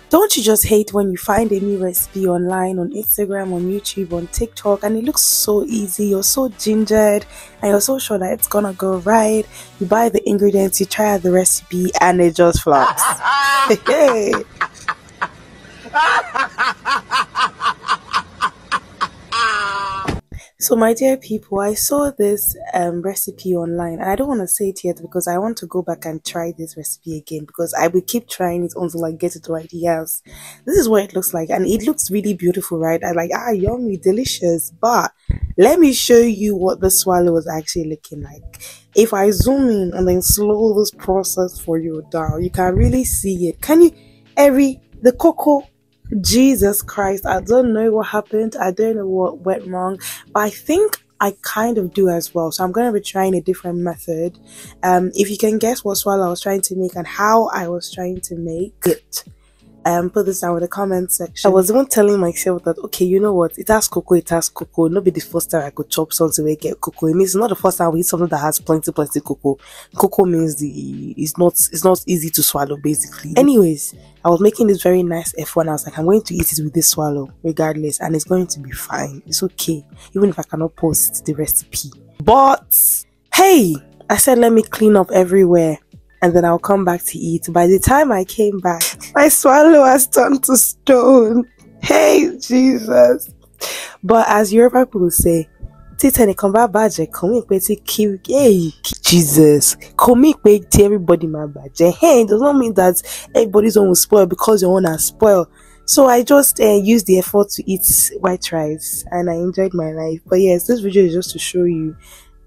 Don't you just hate when you find a new recipe online, on Instagram, on YouTube, on TikTok, and it looks so easy, you're so gingered, and you're so sure that it's gonna go right. You buy the ingredients, you try out the recipe, and it just flops. Hey. So my dear people, I saw this recipe online, and I don't want to say it yet because I want to go back and try this recipe again, because I will keep trying it until I get it right. Yes, this is what it looks like, and it looks really beautiful, right? I like, yummy, delicious. But let me show you what the swallow was actually looking like. If I zoom in and then slow this process for you down, you can really see it. Can you? The cocoa, Jesus Christ, I don't know what happened. I don't know what went wrong, but I think I kind of do as well. So I'm going to be trying a different method. If you can guess what swallow I was trying to make and how I was trying to make it, put this down in the comment section. I was even telling myself that, okay, you know what, it has cocoa. Not be the first time I could chop something where I get cocoa. It means it's not the first time we eat something that has plenty cocoa. Cocoa means it's not easy to swallow, basically. Anyways, I was making this very nice F1. I was like, I'm going to eat it with this swallow regardless, and it's going to be fine. It's okay, even if I cannot post the recipe. But hey, I said let me clean up everywhere and then I'll come back to eat. By the time I came back, my swallow has turned to stone. Hey, Jesus. But as Yoruba people say, Titani come back badge, come in, hey, Jesus, come in, everybody my badge. Hey, it does not mean that everybody's own will spoil because your own has spoiled. So I just used the effort to eat white rice and I enjoyed my life. But yes, this video is just to show you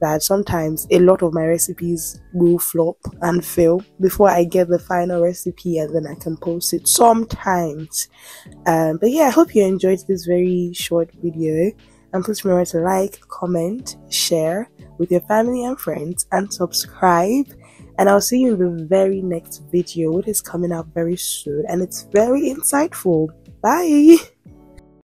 that sometimes a lot of my recipes will flop and fail before I get the final recipe and then I can post it sometimes. But yeah, I hope you enjoyed this very short video, and please remember to like, comment, share with your family and friends, and subscribe. And I'll see you in the very next video, which is coming out very soon and it's very insightful. Bye.